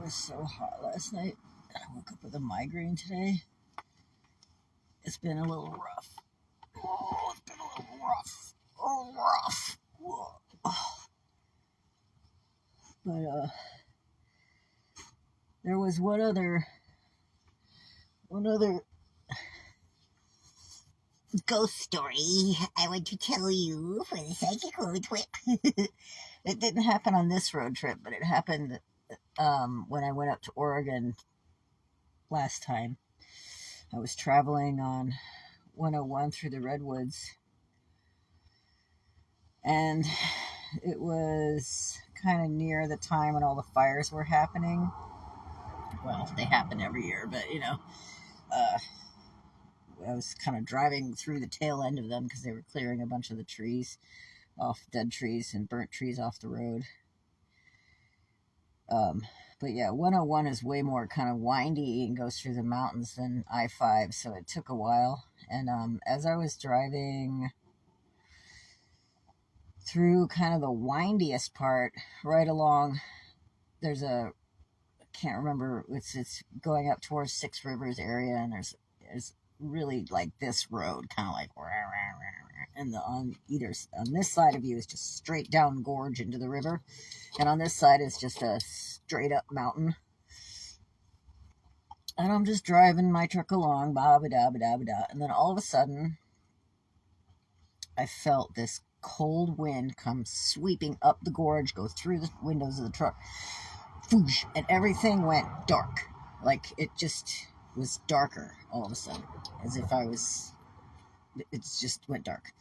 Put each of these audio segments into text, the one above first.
was so hot last night. I woke up with a migraine today. It's been a little rough. Oh, it's been a little rough. Oh, rough. Oh. But there was one other ghost story I want to tell you for the psychic road trip. It didn't happen on this road trip, but it happened when I went up to Oregon last time. I was traveling on 101 through the redwoods, and it was kind of near the time when all the fires were happening. Well, they happen every year, but I was kind of driving through the tail end of them because they were clearing a bunch of the trees off, dead trees and burnt trees off the road. But yeah, 101 is way more kind of windy and goes through the mountains than I-5, so it took a while. And as I was driving through kind of the windiest part, right along, there's I can't remember, it's going up towards Six Rivers area, and there's really like this road, kind of like, and on this side of you is just straight down gorge into the river, and on this side is just a straight up mountain. And I'm just driving my truck along, ba-ba-da-ba-da-ba-da, and then all of a sudden I felt this cold wind come sweeping up the gorge, go through the windows of the truck, and everything went dark. Like, it just was darker all of a sudden, as if it just went dark.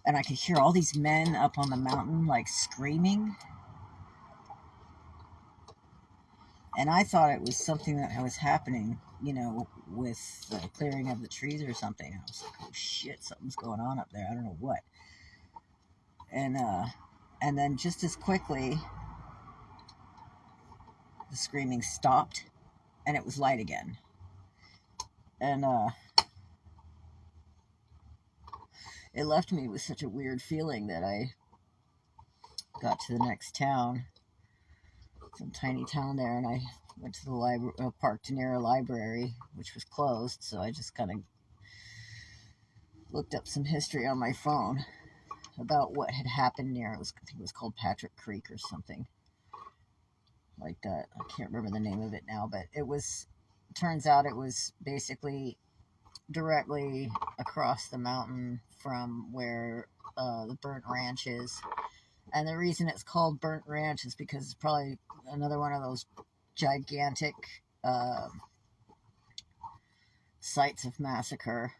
And I could hear all these men up on the mountain, like, screaming. And I thought it was something that was happening, with the clearing of the trees or something. I was like, oh shit, something's going on up there. I don't know what. And then just as quickly, the screaming stopped, and it was light again. And it left me with such a weird feeling that I got to the next town, some tiny town there, and I went to the library, parked near a library, which was closed, so I just kind of looked up some history on my phone about what had happened near, I think it was called Patrick Creek or something like that. I can't remember the name of it now, but turns out it was basically directly across the mountain from where the burnt ranch is. And the reason it's called Burnt Ranch is because it's probably another one of those gigantic sites of massacre,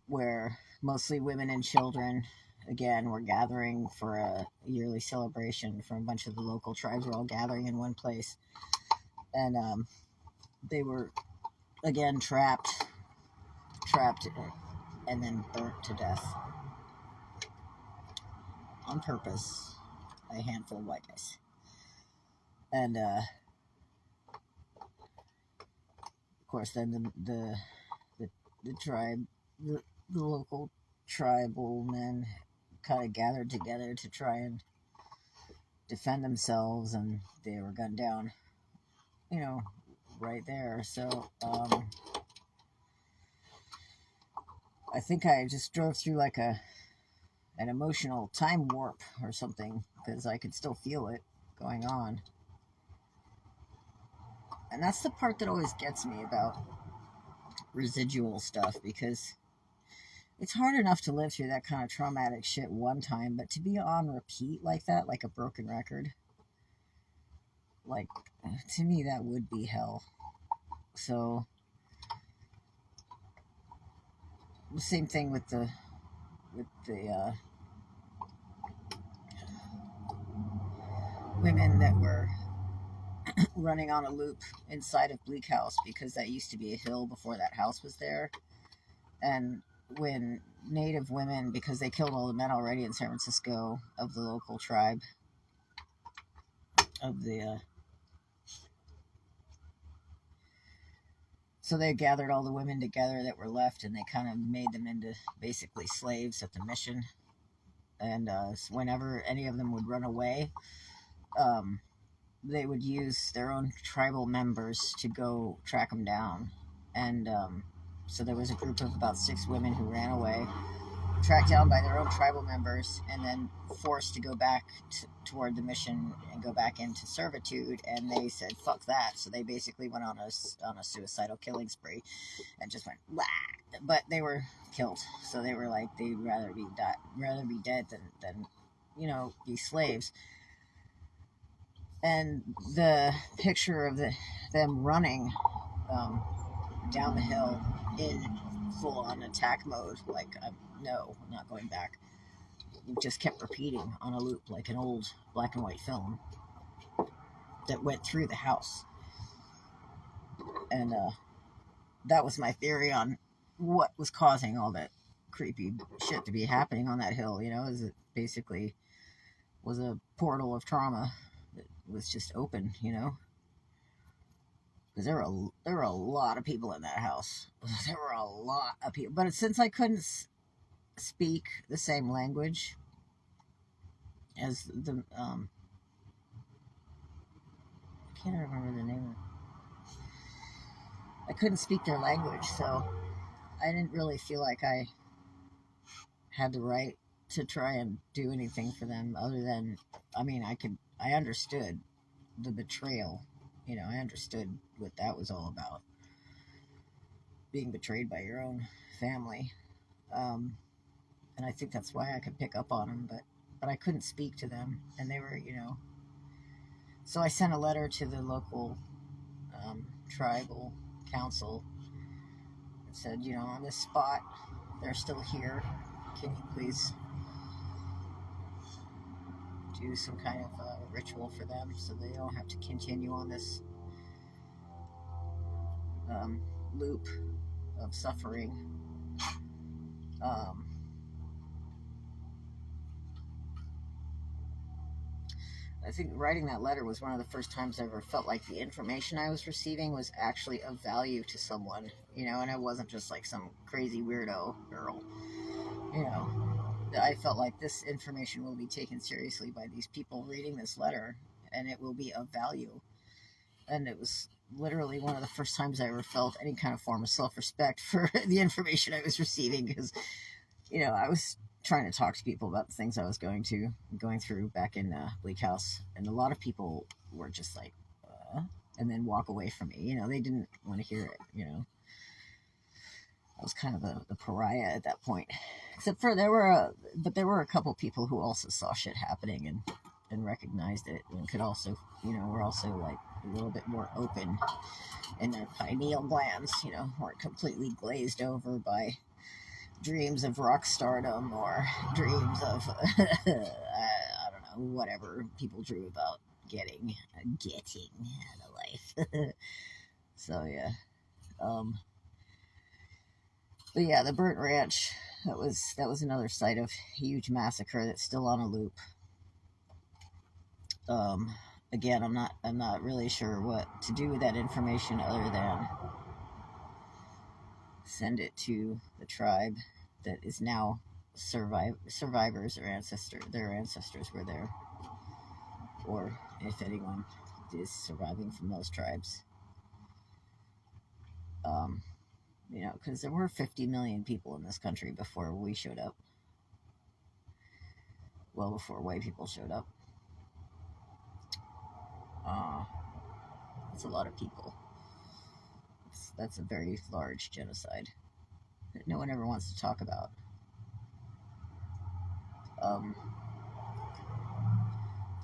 where mostly women and children, again, were gathering for a yearly celebration from a bunch of the local tribes were all gathering in one place. And they were, again, trapped, and then burnt to death. On purpose, a handful of white guys. And of course, then the tribe, the local tribal men kind of gathered together to try and defend themselves, and they were gunned down, right there. So I think I just drove through like an emotional time warp or something, because I could still feel it going on. And that's the part that always gets me about residual stuff, because it's hard enough to live through that kind of traumatic shit one time, but to be on repeat like that, like a broken record, like, to me, that would be hell. So the same thing with the women that were running on a loop inside of Bleak House, because that used to be a hill before that house was there. And when Native women, because they killed all the men already in San Francisco of the local tribe, so they gathered all the women together that were left, and they kind of made them into basically slaves at the mission. And whenever any of them would run away, they would use their own tribal members to go track them down. And so there was a group of about 6 women who ran away, tracked down by their own tribal members, and then forced to go back toward the mission and go back into servitude. And they said, "Fuck that!" So they basically went on a suicidal killing spree and just went, "Wah!" But they were killed. So they were like, they'd rather be dead than be slaves. And the picture of them running down the hill in full-on attack mode, like, no, I'm not going back. It just kept repeating on a loop, like an old black and white film that went through the house. And that was my theory on what was causing all that creepy shit to be happening on that hill. Is it basically was a portal of trauma that was just open. Because there were a lot of people in that house. There were a lot of people, but since I couldn't speak the same language as the I can't remember the name. I couldn't speak their language, so I didn't really feel like I had the right to try and do anything for them other than, I understood the betrayal. I understood what that was all about. Being betrayed by your own family. And I think that's why I could pick up on them, but I couldn't speak to them. And they were, So I sent a letter to the local tribal council and said, on this spot, they're still here. Can you please do some kind of ritual for them so they don't have to continue on this loop of suffering. I think writing that letter was one of the first times I ever felt like the information I was receiving was actually of value to someone, and I wasn't just like some crazy weirdo girl. I felt like this information will be taken seriously by these people reading this letter, and it will be of value. And it was literally one of the first times I ever felt any kind of form of self-respect for the information I was receiving, because, I was trying to talk to people about the things I was going through back in Bleak House, and a lot of people were just like, and then walk away from me. They didn't want to hear it. I was kind of the pariah at that point, except for there were a couple people who also saw shit happening and recognized it, and could also, were also like a little bit more open in their pineal glands, weren't completely glazed over by dreams of rock stardom or dreams of I don't know, whatever people dream about getting out of life. So yeah, but yeah, the burnt ranch, that was another site of huge massacre that's still on a loop. Again, I'm not really sure what to do with that information other than send it to the tribe that is now survivors or their ancestors were there, or if anyone is surviving from those tribes. Because there were 50 million people in this country before we showed up. Well, before white people showed up. That's a lot of people. That's a very large genocide that no one ever wants to talk about.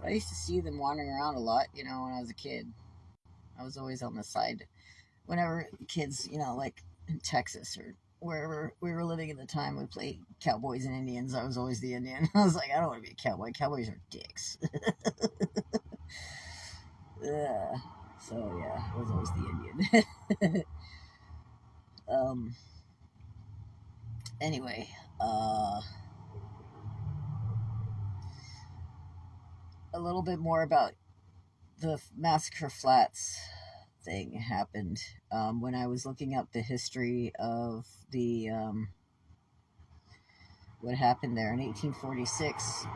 I used to see them wandering around a lot, when I was a kid. I was always on the side. Whenever kids, like in Texas or wherever we were living at the time, we played cowboys and Indians. I was always the Indian. I was like, I don't want to be a cowboy. Cowboys are dicks. So yeah, I was always the Indian. Anyway, a little bit more about the Massacre Flats thing happened when I was looking up the history of the what happened there in 1846.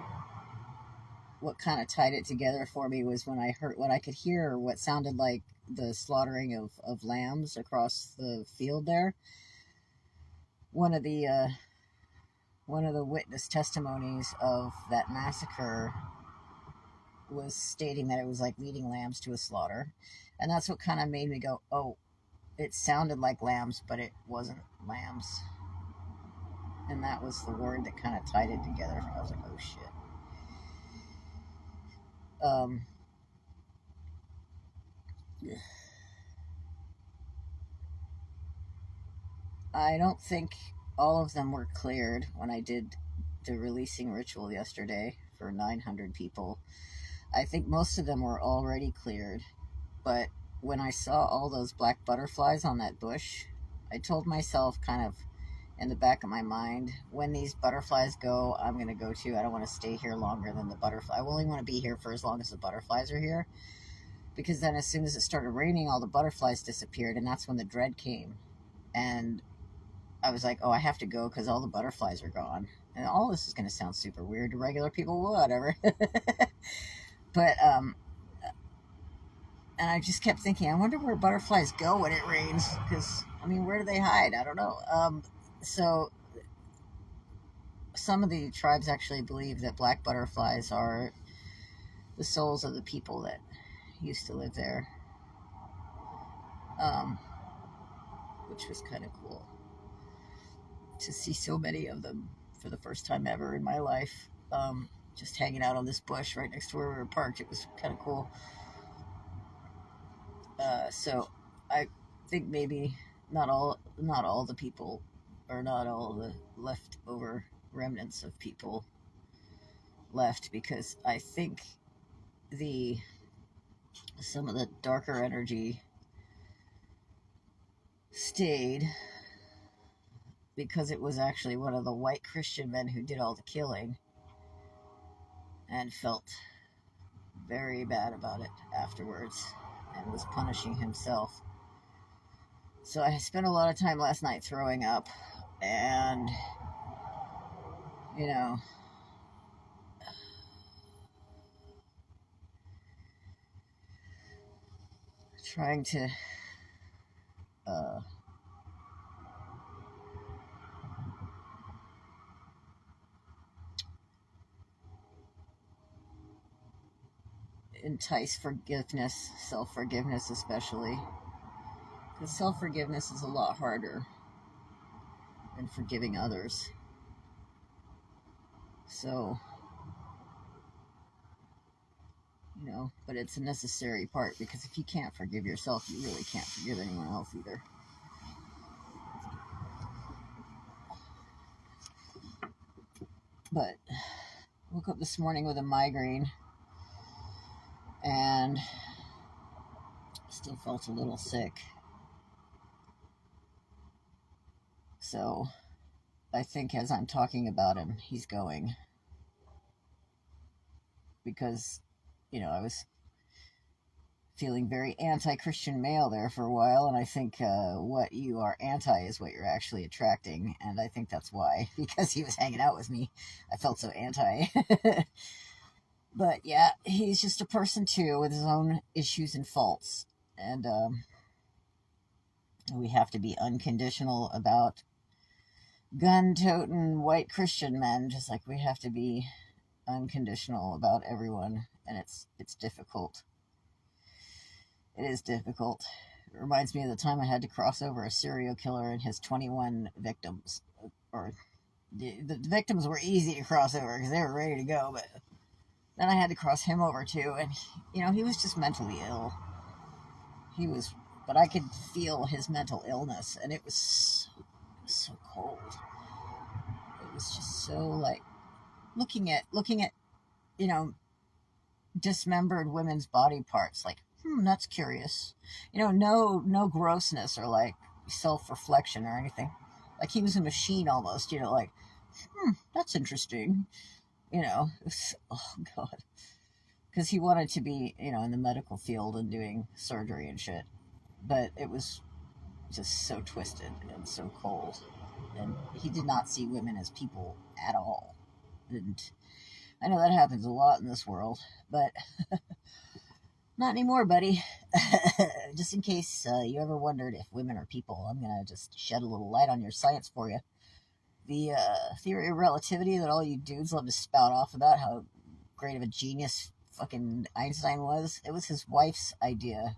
what kind of tied it together for me was when I could hear what sounded like the slaughtering of lambs across the field there. One of the witness testimonies of that massacre was stating that it was like leading lambs to a slaughter, and that's what kind of made me go, oh, it sounded like lambs, but it wasn't lambs. And that was the word that kind of tied it together. I was like, oh shit. I don't think all of them were cleared when I did the releasing ritual yesterday for 900 people. I think most of them were already cleared, but when I saw all those black butterflies on that bush, I told myself, kind of in the back of my mind, when these butterflies go, I'm going to go too. I don't want to stay here longer than the butterfly. I only want to be here for as long as the butterflies are here, because then as soon as it started raining, all the butterflies disappeared, and that's when the dread came. And I was like, oh, I have to go because all the butterflies are gone. And all this is going to sound super weird to regular people, whatever. But, and I just kept thinking, I wonder where butterflies go when it rains. Because, I mean, where do they hide? I don't know. So, some of the tribes actually believe that black butterflies are the souls of the people that used to live there. Which was kind of cool to see so many of them for the first time ever in my life. Just hanging out on this bush right next to where we were parked. It was kind of cool. So I think maybe not all the people, or not all the leftover remnants of people left, because I think some of the darker energy stayed, because it was actually one of the white Christian men who did all the killing and felt very bad about it afterwards and was punishing himself. So I spent a lot of time last night throwing up and, trying to entice forgiveness, self-forgiveness especially. Because self-forgiveness is a lot harder than forgiving others. So, but it's a necessary part, because if you can't forgive yourself, you really can't forgive anyone else either. But woke up this morning with a migraine and still felt a little sick. So I think as I'm talking about him, he's going. Because, I was feeling very anti-Christian male there for a while, and I think what you are anti is what you're actually attracting, and I think that's why, because he was hanging out with me, I felt so anti. But yeah, he's just a person too, with his own issues and faults, and we have to be unconditional about gun-toting white Christian men, just like we have to be unconditional about everyone, and it's difficult. It is difficult. It reminds me of the time I had to cross over a serial killer and his 21 victims. Or the victims were easy to cross over because they were ready to go, but then I had to cross him over too, and he was just mentally ill. But I could feel his mental illness, and it was so cold. It was just so like looking at dismembered women's body parts, like, that's curious. No grossness or like self-reflection or anything. Like he was a machine almost, like, that's interesting. Oh God. Because he wanted to be, in the medical field and doing surgery and shit. But it was just so twisted and so cold. And he did not see women as people at all. And I know that happens a lot in this world, but not anymore, buddy. Just in case you ever wondered if women are people, I'm going to just shed a little light on your science for you. The theory of relativity that all you dudes love to spout off about, how great of a genius fucking Einstein was, it was his wife's idea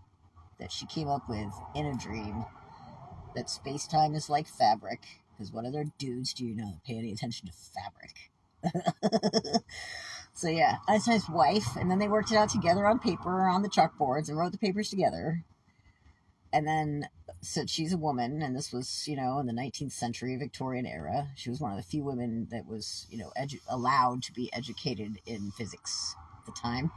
that she came up with in a dream, that space-time is like fabric, because what other dudes do you know that pay any attention to fabric? So yeah, Einstein's wife, and then they worked it out together on paper on the chalkboards and wrote the papers together. And then said she's a woman, and this was, in the 19th century, Victorian era. She was one of the few women that was, allowed to be educated in physics at the time.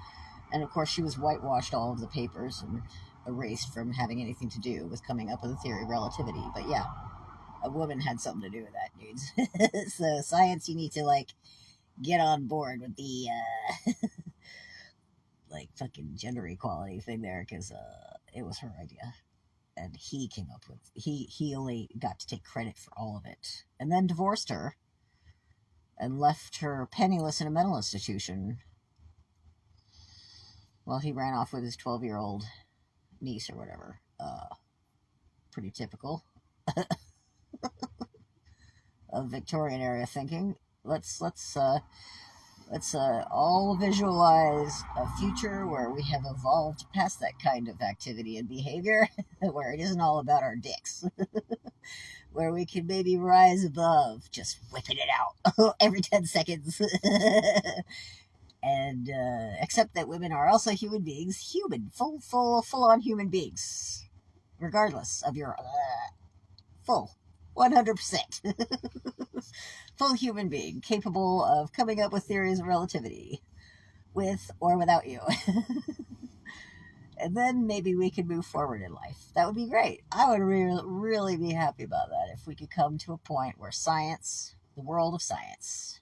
And of course, she was whitewashed all of the papers and erased from having anything to do with coming up with a theory of relativity. But yeah, a woman had something to do with that, dudes. So science, you need to get on board with the fucking gender equality thing there, because it was her idea, and he came up with he only got to take credit for all of it, and then divorced her and left her penniless in a mental institution while he ran off with his 12-year-old niece or whatever. Pretty typical of Victorian era thinking. Let's all visualize a future where we have evolved past that kind of activity and behavior, where it isn't all about our dicks, where we can maybe rise above just whipping it out every 10 seconds. And accept that women are also human beings, full-on human beings, regardless of your full 100%. Full human being, capable of coming up with theories of relativity, with or without you. And then maybe we could move forward in life. That would be great. I would really be happy about that if we could come to a point where science, the world of science,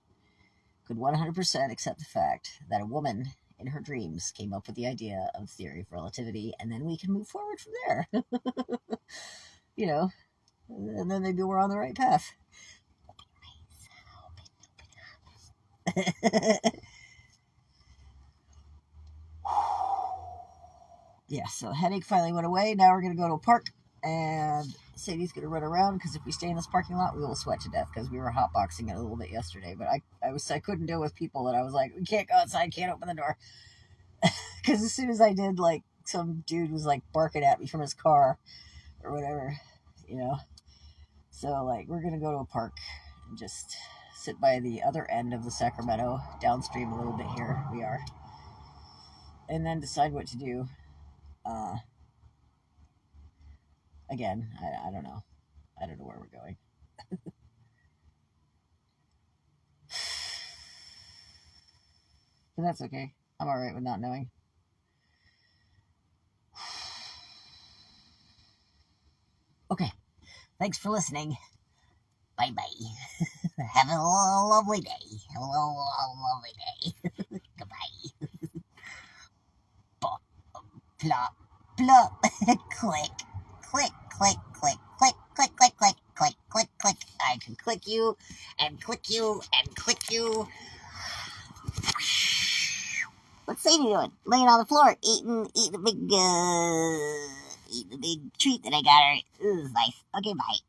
could 100% accept the fact that a woman in her dreams came up with the idea of theory of relativity, and then we can move forward from there. And then maybe we're on the right path. Yeah, so headache finally went away. Now we're going to go to a park, and Sadie's going to run around, because if we stay in this parking lot, we will sweat to death, because we were hotboxing it a little bit yesterday. But I couldn't deal with people that I was like, we can't go outside, can't open the door. Because as soon as I did, some dude was barking at me from his car or whatever, So we're going to go to a park and just sit by the other end of the Sacramento, downstream a little bit here. We are. And then decide what to do. Again, I don't know. I don't know where we're going. But that's okay. I'm alright with not knowing. Okay. Thanks for listening. Bye-bye. Have a lovely day. Have a lovely day. Goodbye. Plop, plop, plop. Click. Click, click, click, click, click, click, click, click, click, click. I can click you, and click you, and click you. What's Sadie doing? Laying on the floor, eating a big treat that I got her. It was nice. Okay, bye.